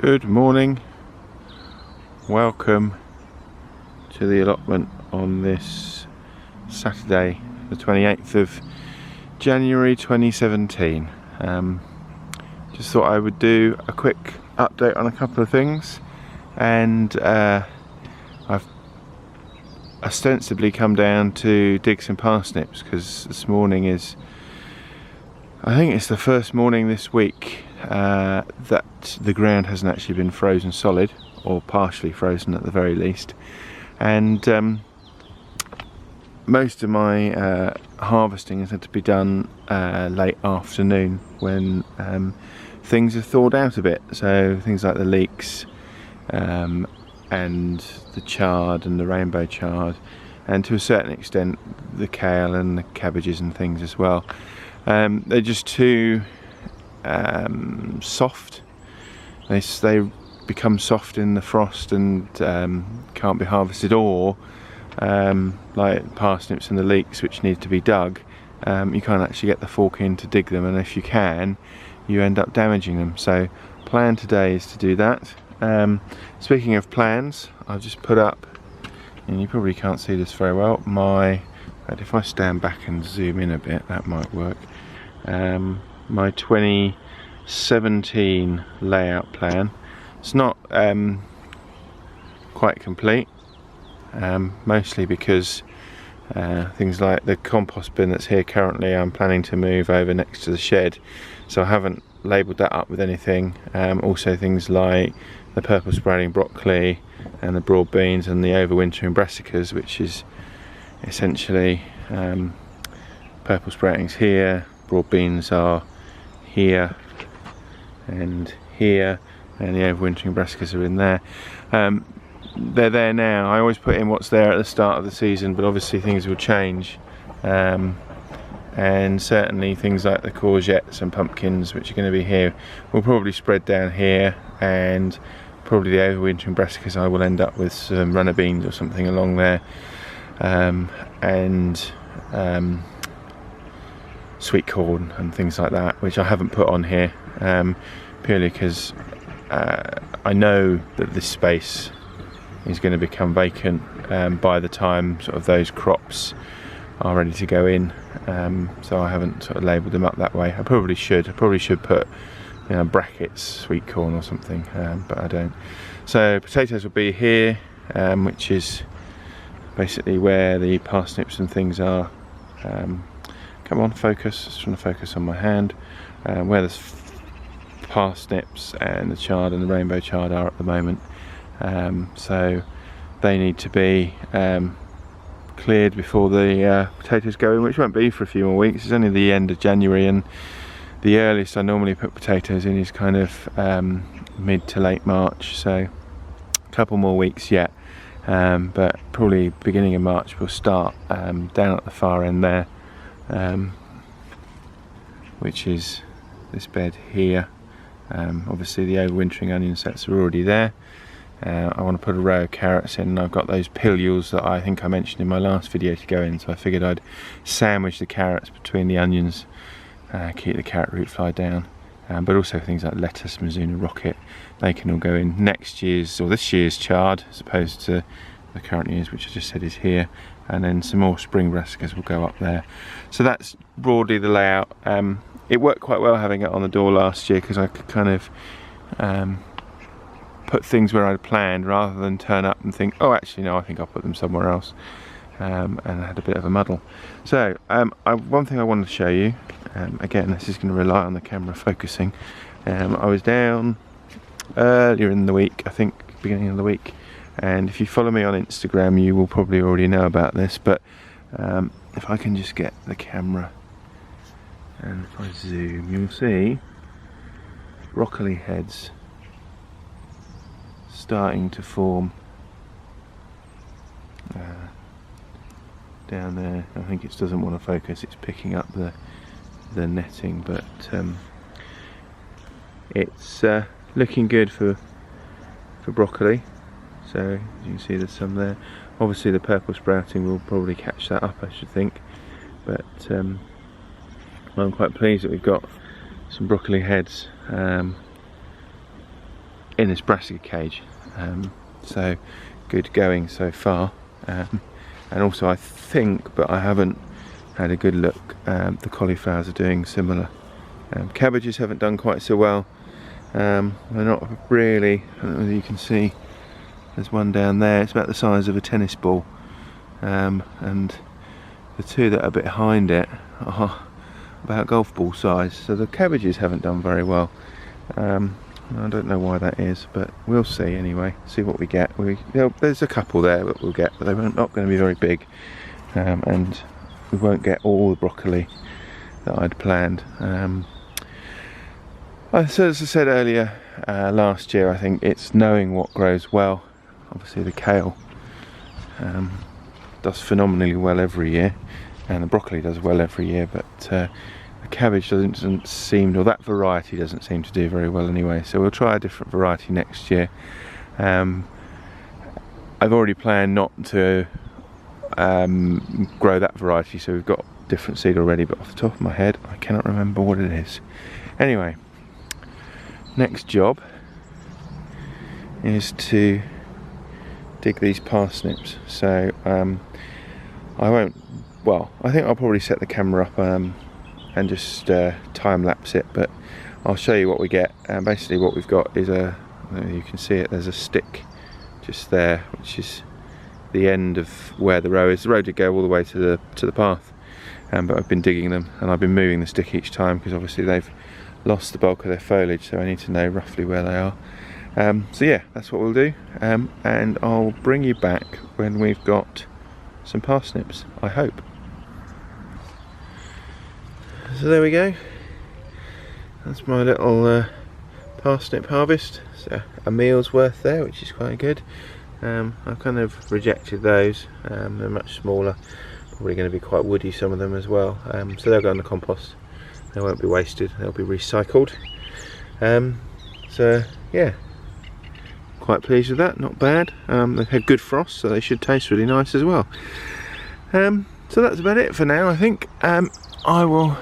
Good morning, welcome to the allotment on this Saturday the 28th of January 2017. Just thought I would do a quick update on a couple of things, and I've ostensibly come down to dig some parsnips because this morning is, I think it's the first morning this week that the ground hasn't actually been frozen solid, or partially frozen at the very least, and most of my harvesting has had to be done late afternoon when things have thawed out a bit, so things like the leeks and the chard and the rainbow chard, and to a certain extent the kale and the cabbages and things as well. They're just too soft. They become soft in the frost and can't be harvested, or like parsnips and the leeks, which need to be dug, you can't actually get the fork in to dig them, and if you can, you end up damaging them. So plan today is to do that. Speaking of plans, I've just put up, and you probably can't see this very well, but if I stand back and zoom in a bit, that might work. My 2017 layout plan. It's not quite complete, mostly because things like the compost bin that's here currently I'm planning to move over next to the shed, so I haven't labelled that up with anything. Also things like the purple sprouting broccoli and the broad beans and the overwintering brassicas, which is essentially purple sprouting's here, broad beans are here, and the overwintering brassicas are in there. They're there now. I always put in what's there at the start of the season, but obviously things will change, and certainly things like the courgettes and pumpkins, which are going to be here, will probably spread down here, and probably the overwintering brassicas I will end up with some runner beans or something along there, and sweet corn and things like that, which I haven't put on here, purely because I know that this space is going to become vacant by the time sort of those crops are ready to go in, so I haven't sort of labelled them up that way. I probably should put, you know, brackets sweet corn or something, but I don't. So potatoes will be here, which is basically where the parsnips and things are. Come on, focus, just trying to focus on my hand, where the parsnips and the chard and the rainbow chard are at the moment. So they need to be cleared before the potatoes go in, which won't be for a few more weeks. It's only the end of January, and the earliest I normally put potatoes in is kind of mid to late March, so a couple more weeks yet, but probably beginning of March we'll start down at the far end there, which is this bed here. Obviously the overwintering onion sets are already there. I want to put a row of carrots in, and I've got those pilules that I think I mentioned in my last video to go in, so I figured I'd sandwich the carrots between the onions, keep the carrot root fly down, but also things like lettuce, Mizuna rocket, they can all go in next year's or this year's chard as opposed to the current year's, which I just said is here, and then some more spring brassicas will go up there. So that's broadly the layout. It worked quite well having it on the door last year, because I could kind of put things where I'd planned rather than turn up and think, oh actually no, I think I'll put them somewhere else, and I had a bit of a muddle. So one thing I wanted to show you, again this is going to rely on the camera focusing. I was down earlier in the week, I think beginning of the week, and if you follow me on Instagram you will probably already know about this, but if I can just get the camera, and if I zoom, you'll see broccoli heads starting to form down there. I think it doesn't want to focus, it's picking up the netting, but it's looking good for broccoli. So as you can see there's some there. Obviously the purple sprouting will probably catch that up, I should think, but I'm quite pleased that we've got some broccoli heads in this brassica cage, so good going so far. And also I think, but I haven't had a good look, the cauliflowers are doing similar. Cabbages haven't done quite so well. They're not really, I don't know whether you can see, there's one down there, it's about the size of a tennis ball, and the two that are behind it are about golf ball size, so the cabbages haven't done very well. I don't know why that is, but we'll see anyway, see what we get. There's a couple there that we'll get, but they're not going to be very big, and we won't get all the broccoli that I'd planned. So as I said earlier, last year, I think it's knowing what grows well. Obviously the kale does phenomenally well every year, and the broccoli does well every year, but the cabbage doesn't seem, or that variety doesn't seem to do very well anyway, so we'll try a different variety next year. I've already planned not to grow that variety, so we've got different seed already, but off the top of my head I cannot remember what it is. Anyway, next job is to dig these parsnips, so I think I'll probably set the camera up and just time lapse it, but I'll show you what we get. And basically what we've got is you can see it, there's a stick just there, which is the end of where the row is. The row did go all the way to the path, but I've been digging them and I've been moving the stick each time because obviously they've lost the bulk of their foliage, so I need to know roughly where they are. So yeah, that's what we'll do, and I'll bring you back when we've got some parsnips, I hope. So there we go, that's my little parsnip harvest. So a meal's worth there, which is quite good. I've kind of rejected those, they're much smaller, probably going to be quite woody, some of them as well, so they'll go in the compost, they won't be wasted, they'll be recycled. So yeah, quite pleased with that, not bad. They've had good frost, so they should taste really nice as well. So that's about it for now, I think. I will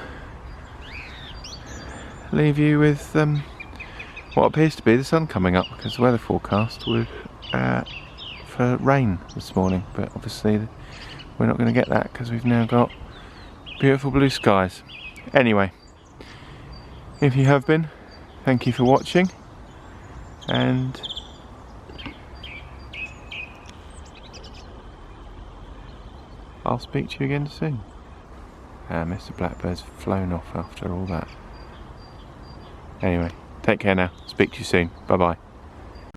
leave you with what appears to be the sun coming up, because the weather forecast was for rain this morning, but obviously we're not going to get that because we've now got beautiful blue skies. Anyway, if you have been, thank you for watching, and I'll speak to you again soon. Mr. Blackbird's flown off after all that. Anyway, take care now. Speak to you soon. Bye bye.